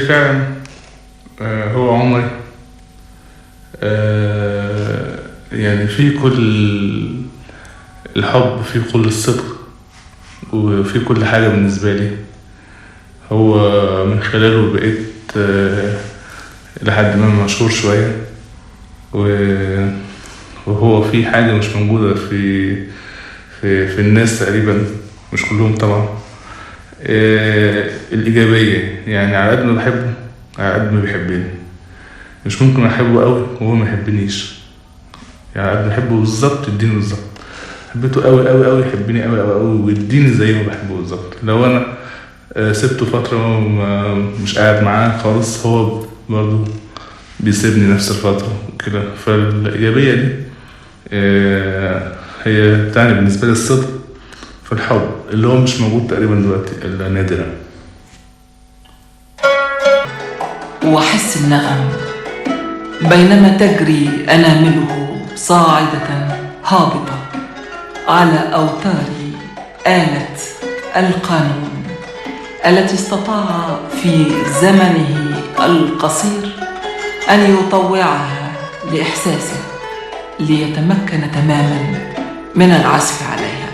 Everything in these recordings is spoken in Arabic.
فعلا هو عمري. يعني في كل الحب، في كل الصدق، وفي كل حاجة بالنسبة لي. هو من خلاله بقيت لحد ما مشهور شوية، وهو في حاجة مش موجودة في الناس تقريبا، مش كلهم طبعا. الإيجابية، يعني على قد ما بحبه على قد ما بيحبني. مش ممكن أحبه قوي وهو ما يحبنيش، يعني على قد ما بحبه بالظبط يديني بالظبط. حبيته قوي قوي قوي يحبني قوي قوي قوي ويديني زي ما بحبه بالظبط. لو أنا سبته فترة مش قاعد معاه خالص، هو برضو بيسيبني نفس الفترة كده. فالإيجابية دي هي تعني بالنسبة لي الصدق في الحب، اللي هو مش موجود تقريبا دلوقتي إلا نادرا. وحس النغم بينما تجري أنامله صاعدة هابطة على أوتار آلة القانون التي استطاع في زمنه القصير أن يطوعها لإحساسه ليتمكن تماماً من العزف عليها.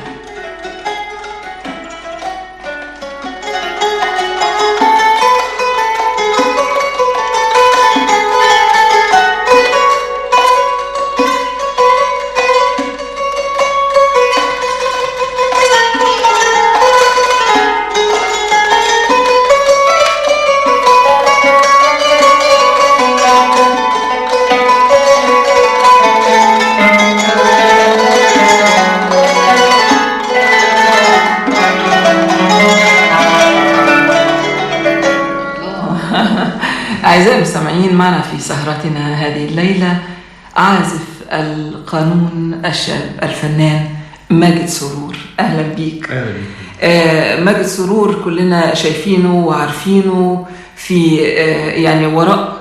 أعزائي المستمعين، معنا في سهرتنا هذه الليلة عازف القانون الشاب الفنان ماجد سرور. أهلا بيك. أهلا بيك. ماجد سرور كلنا شايفينه وعارفينه في يعني وراء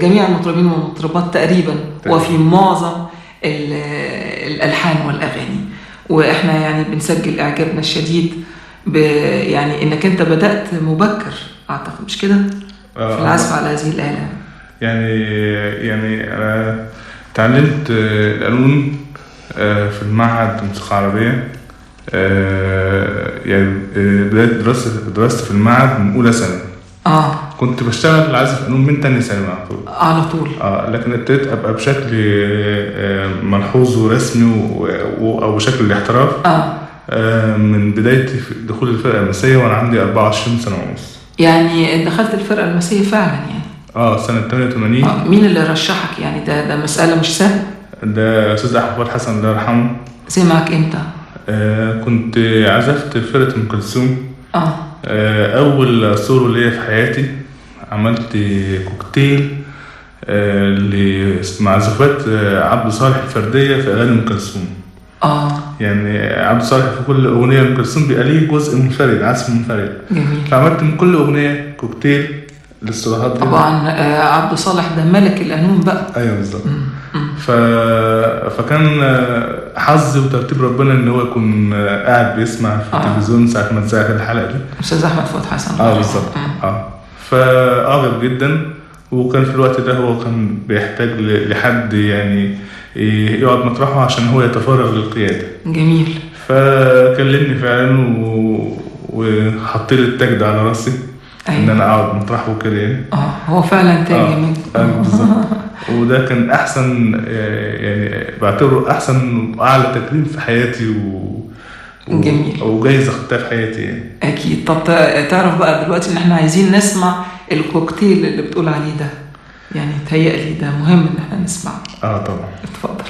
جميع المطربين والمطربات تقريبا، وفي معظم الألحان والأغاني. وإحنا يعني بنسجل إعجابنا الشديد يعني إنك أنت بدأت مبكر، أعتقد مش كده؟ في العزف على هذه الآلة. يعني أنا تعلمت القانون في المعهد الموسيقى العربية. يعني بدأت دراستي في المعهد من أولى سنة. كنت بشتغل عازف قانون من تاني سنة على طول. لكن ابتديت أبقى بشكل ملحوظ ورسمي أو بشكل الاحتراف من بداية دخول الفرقة المسية وأنا عندي 24 سنة ونص. يعني دخلت الفرقة المسية فعلا يعني؟ سنة 88. مين اللي رشحك يعني؟ ده مسألة مش سهلة. ده أستاذ أحمد حسن الله يرحمه. سمعك إمتى؟ كنت عزفت فرقة أم كلثوم. أول سولو ليا في حياتي. عملت كوكتيل لمعزوفات عبد صالح الفردية في أغاني أم كلثوم. يعني عبد صالح في كل أغنية أم كلثوم بيبقى ليه جزء منفرد، عزف منفرد. جميل. فعملت من كل أغنية كوكتيل للصلاحات دي. طبعا عبد صالح ده ملك القانون بقى. أيوة بالظبط. فكان حظي وترتيب ربنا ان هو يكون قاعد بيسمع في التلفزيون ساعه ما اتذاعت الحلقه دي. استاذ احمد فؤاد حسن. بالظبط. فاعجب جدا. وكان في الوقت ده هو كان بيحتاج لحد يعني يقعد مطرحه عشان هو يتفرغ للقياده. جميل. فكلمني فعلا وحط لي التاج ده على راسي. أيوة. ان انا اقعد مطرحه كده يعني. هو فعلا تاج جميل. بالظبط. وده كان احسن، يعني بعتبره احسن واعلى تكريم في حياتي جميل. وجايزه خدتها في حياتي يعني. اكيد. طب تعرف بقى دلوقتي ان احنا عايزين نسمع الكوكتيل اللي بتقول عليه ده، يعني تهيألي ده مهم ان احنا نسمعه. طبعا. اتفضل.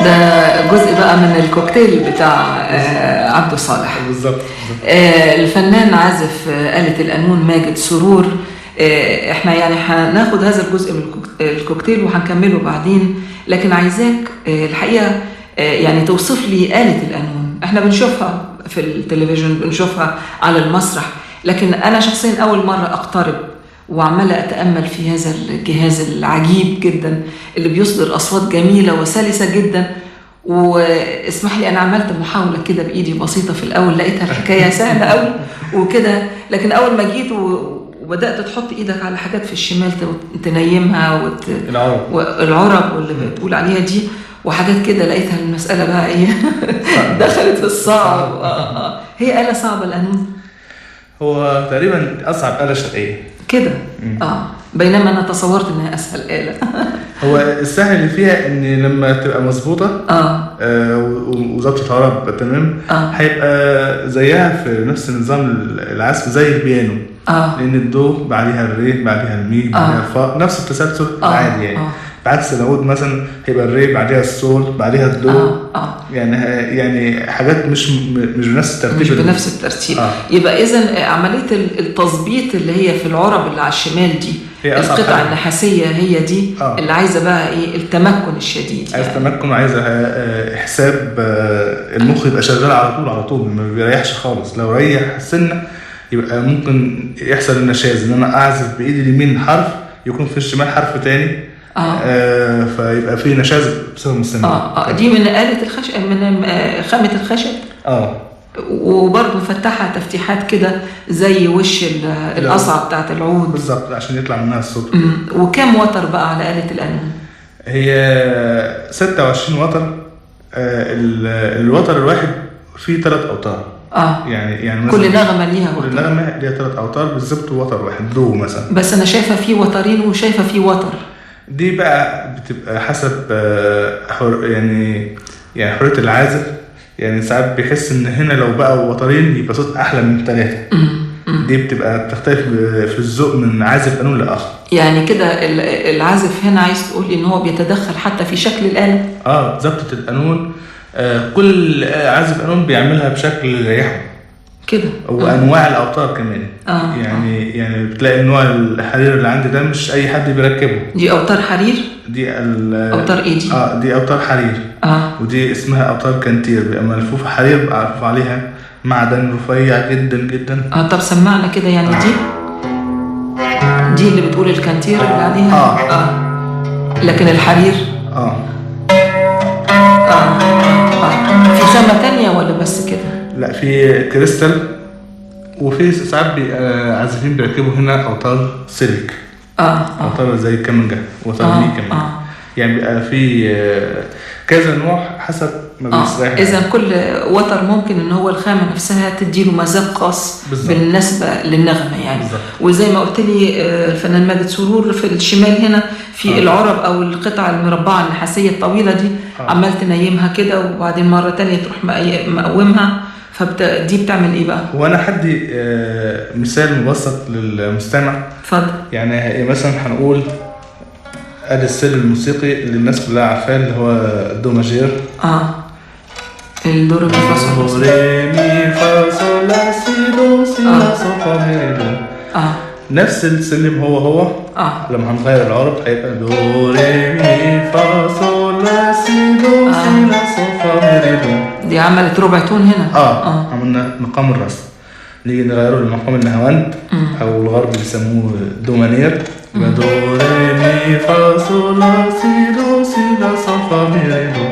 ده جزء بقى من الكوكتيل بتاع عبده صالح. بالظبط. الفنان عازف آلة القانون ماجد سرور. احنا يعني هناخد هذا الجزء من الكوكتيل وهنكمله بعدين، لكن عايزاك الحقيقة يعني توصف لي آلة القانون. احنا بنشوفها في التلفزيون، بنشوفها على المسرح، لكن أنا شخصيا أول مرة أقترب وعمالة أتأمل في هذا الجهاز العجيب جدا اللي بيصدر أصوات جميلة وسلسة جدا. واسمح لي، أنا عملت محاولة كده بإيدي بسيطة في الأول، لقيتها الحكاية سهلة قوي وكده، لكن أول ما جيت وبدأت تحط إيدك على حاجات في الشمال تنيمها والعرب واللي بتقول عليها دي وحاجات كده، لقيتها المسألة بقى إيه دخلت في الصعب. هي آلة صعبة القانون؟ هو تقريبا أصعب آلة شرقية كده. بينما أنا تصورت إنها أسهل آلة. هو السهل اللي فيها إن لما تبقى مظبوطة وظبطة عرب تمام، هيبقى زيها في نفس نظام العزف زي البيانو. لأن الدو بعديها الري بعديها المي بعديها الفا، نفس التسلسل العادي يعني. بعكس العود مثلا هيبقى الري بعديها السول بعديها الدو. يعني حاجات مش بنفس الترتيب، مش بنفس الترتيب. يبقى إذن عملية التظبيط اللي هي في العرب اللي على الشمال دي، القطع النحاسية هي دي اللي عايزة بقى إيه التمكن الشديد. عايز تمكن وعايزة حساب المخ يبقى شغال على طول ما بيريحش خالص. لو ريح سنة يبقى ممكن يحصل النشاز، إن أنا أعزف بإيدي اليمين حرف يكون في الشمال حرف تاني. فيبقى في نشاز بسبب السنة. دي من آلة الخشب، من خامة الخشب. وبرضه فتحها تفتيحات كده زي وش القصعة بتاعت العود بالظبط عشان يطلع منها الصوت. وكم وتر بقى على آلة القانون؟ هي 26 وتر. الوتر الواحد فيه 3 أوتار. يعني كل نغمة ليها وتر. كل نغمة ليها 3 أوتار بالظبط، وتر واحد دو مثلا. بس أنا شايفة فيه وترين وشايفة فيه وتر. دي بقى بتبقى حسب يعني حرية العازف. يعني ساعات بيحس ان هنا لو بقى وترين يبقى صوت احلى من 3. دي بتبقى بتختلف في الذوق من عازف قانون لاخر. يعني كده العازف هنا عايز تقول ان هو بيتدخل حتى في شكل الآلة. ضبطة القانون كل عازف قانون بيعملها بشكل يريحه كده، وانواع الاوتار كمان. يعني بتلاقي نوع الحرير اللي عندي ده مش اي حد بيركبه. دي اوتار حرير؟ دي اوتار ايه دي؟ دي اوتار حرير. ودي اسمها اوتار كانتير، بيبقى ملفوف حرير معروف عليها معدن رفيع جدا جدا. طب سمعنا كده يعني. دي اللي بتقول الكانتير اللي عليها. لكن الحرير في سمة تانية ولا بس كده؟ لا، في كريستال، وفي ساعات عازفين بيركبوا هنا اوتار سلك. اوتار زي الكمانجة واوتار مي كمان. يعني بيبقى في كذا نوع حسب ما بيستريح. اذا كل وتر ممكن ان هو الخامة نفسها تديله مذاق خاص بالنسبة للنغمة يعني. بالزبط. وزي ما قلت لي الفنان ماجد سرور في الشمال هنا في العرب او القطع المربعة النحاسية الطويلة دي عمال تنيمها كده، وبعدين مرة تانية تروح مقومها. دي بتعمل ايه بقى؟ وانا هدي مثال مبسط للمستمع. اتفضل. يعني مثلا هنقول ادي السر الموسيقي اللي الناس كلها عارفاه، اللي هو الدو ماجير. الدو ري مي فا صول لا سي دو سي لا صو فا مي دو. نفس السلم هو لما هنغير العرب هيبقى دو ري مي فا صول لا سي دو سي لا صو فا مي دو. دي عملت ربع تون هنا. عملنا مقام الرأس، نيجي نغيره لمقام النهاوند او الغرب بيسموه دو مانير. يبقى دو ري مي فا صول لا سي دو سي لا صو فا مي دو.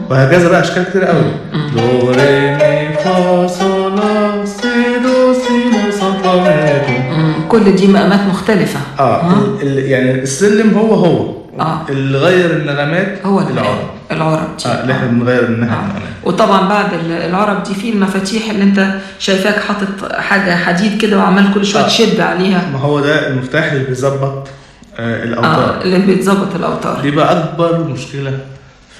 وهكذا بقى اشكال كتير قوي. دو ري مي فا صول لا سي دو سي لا صو فا مي دو. كل دي مقامات مختلفة. يعني السلم هو اللي غير النغمات هو العرب. العرب دي اللي احنا بنغير منها النغمات. وطبعا بعد العرب دي في المفاتيح اللي انت شايفاك حاطط حاجه حديد كده وعمال كل شويه تشد عليها. ما هو ده المفتاح اللي بيظبط الاوتار. اللي بيتظبط الاوتار. دي بقى اكبر مشكله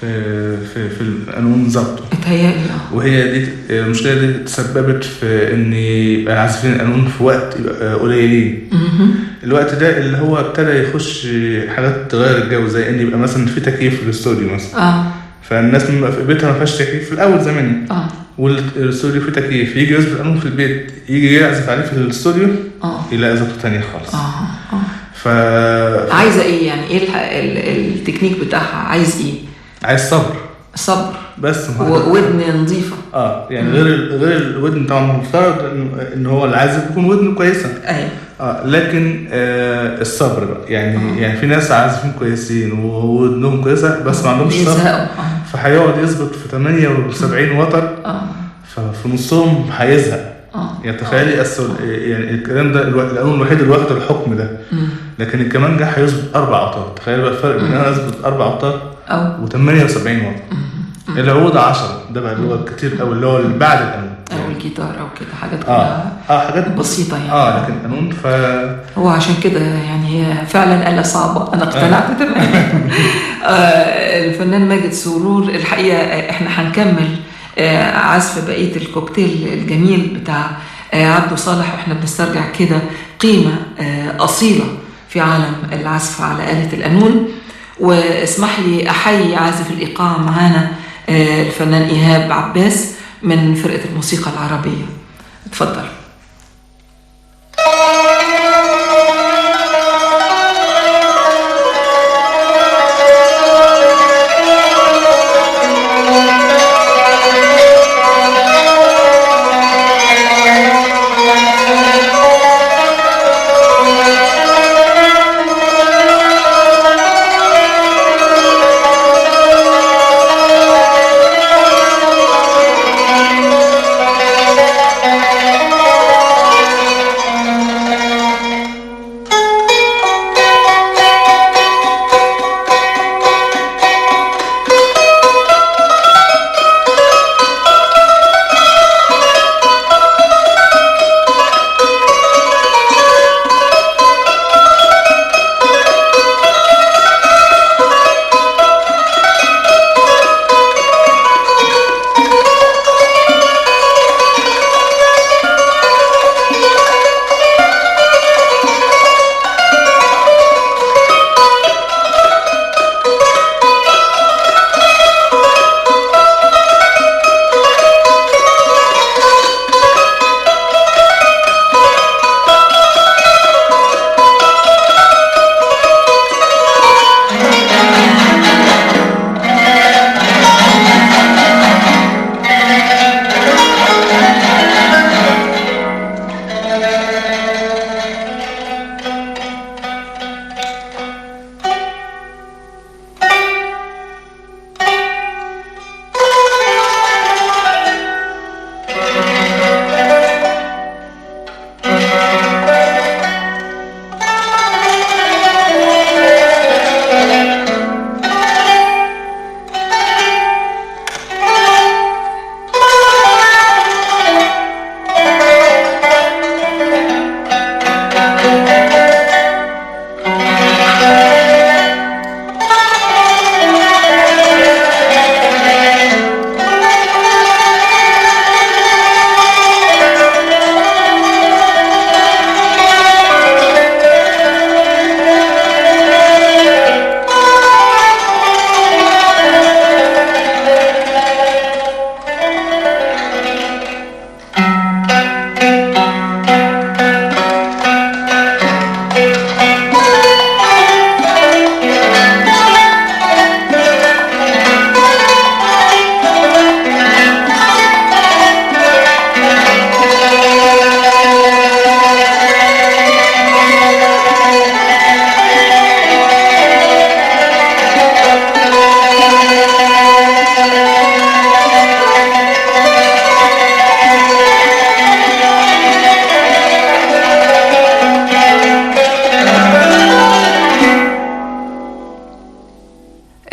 في القانون ظبطه. اتهيألي وهي دي المشكله دي تسببت في ان يبقى عازفين القانون في وقت قليلين. الوقت ده اللي هو ابتدى يخش حاجات تغير الجو، زي ان يبقى مثلا في تكييف في الاستوديو مثلا. فالناس في بيتها ما فيهاش تكييف في الاول زمان. والاستوديو فيه تكييف، يجي يظبط القانون في البيت، يجي يعزف عليه في الاستوديو يلاقي ظبطه تانية خالص. عايزه ايه يعني؟ ايه التكنيك بتاعها؟ عايز ايه؟ عايز صبر بس ودن نظيفه. يعني غير الودن طبعا مفترض ان هو العازف يكون ودنه كويسه. ايوه. لكن الصبر بقى يعني في ناس عازفين كويسين وودنهم كويسه بس ما عندهمش صبر. فهيقعد يظبط في 78 وتر. ففي نصهم هيزهق. يعني تخيلي يعني الكلام ده القانون الوحيد اللي واخد الحكم ده. لكن الكمانجة هيظبط 4 اوتار. تخيل بقى الفرق بين انا اظبط 4 اوتار و78 وتر. العود 10 ده بقى اللي هو كتير قوي، اللي هو بعد القانون او الجيتار او كده حاجات كلها حاجات بسيطه يعني. لكن القانون هو عشان كده يعني هي فعلا آلة صعبه. انا اقتنعت تماما. الفنان ماجد سرور الحقيقه احنا هنكمل عزف بقيه الكوكتيل الجميل بتاع عبده صالح، واحنا بنسترجع كده قيمه اصيله في عالم العزف على آلة القانون. واسمح لي احيي عازف الايقاع معانا الفنان إيهاب عباس من فرقة الموسيقى العربية. اتفضل. Thank you.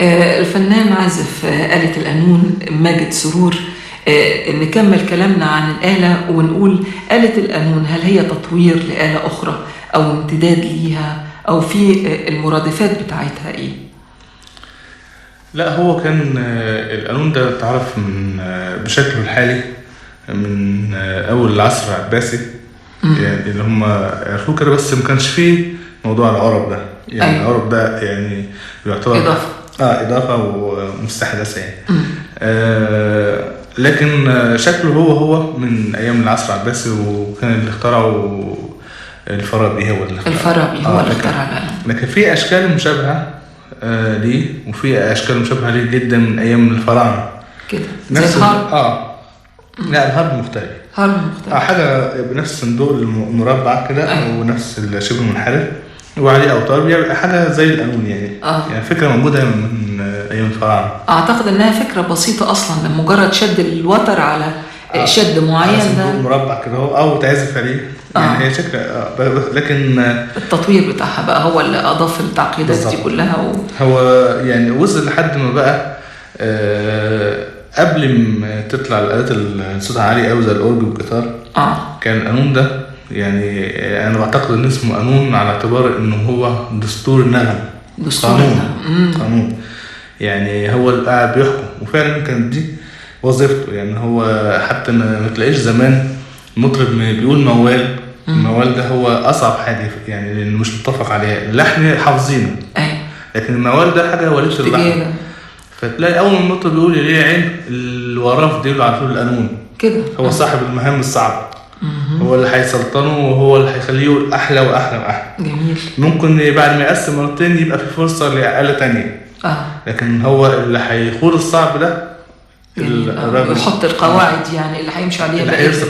الفنان عازف آلة القانون ماجد سرور. نكمل كلامنا عن الآلة ونقول آلة القانون هل هي تطوير لآلة أخرى أو امتداد ليها أو في المرادفات بتاعتها إيه؟ لا، هو كان القانون ده اتعرف من بشكله الحالي من أول العصر العباسي. يعني اللي هم عرفوه كده، بس ما كانش فيه موضوع العرب ده. يعني أيوة. العرب ده يعني يعتبر إضافة ومستحدثة يعني. لكن شكله هو من أيام العصر العباسي، وكان اللي اخترعه الفارابي هو اللي اخترع لكن في أشكال مشابهة ليه، وفي أشكال مشابهة ليه جدا من أيام الفراعنة كده زي الهرم. لا، الهرم مختلف. حاجة بنفس الصندوق المربع كده ونفس الشبه المنحرف وعليه أوتار، بيبقى حاجة زي القانون يعني. يعني فكرة موجودة من أيام الفراعنة. أعتقد إنها فكرة بسيطة أصلا، مجرد شد الوتر على شد معين ده صندوق مربع كده أو تعزف عليه. يعني هي شكل لكن التطوير بتاعها بقى هو اللي أضاف التعقيدات دي كلها هو يعني وصل لحد ما بقى قبل ما تطلع الآلات الصوت عالي قوي زي الأورج والجيتار. كان القانون ده يعني أنا بعتقد إن اسمه قانون على اعتبار إنه هو دستور النغم. قانون يعني هو اللي قاعد بيحكم، وفعلا كانت دي وظيفته. يعني هو حتى ما تلاقيش زمان مطرب بيقول موال. الموال ده هو أصعب حاجة يعني، لأنه مش متفق عليها. اللحن حافظينه، لكن الموال ده حاجة وليش اللحن. فتلاقي أول ما المطرب بيقول ليه عين اللي وراه دي على طول القانون كده. هو صاحب المهام الصعبة، هو اللي هيسلطنه وهو اللي هيخليه يقول أحلى وأحلى وأحلى. جميل. ممكن بعد ما يقسم مرتين يبقى في فرصة لآلة تانية. لكن هو اللي هيخوض الصعب ده يحط القواعد يعني اللي هيمشي عليها اللي هيرسم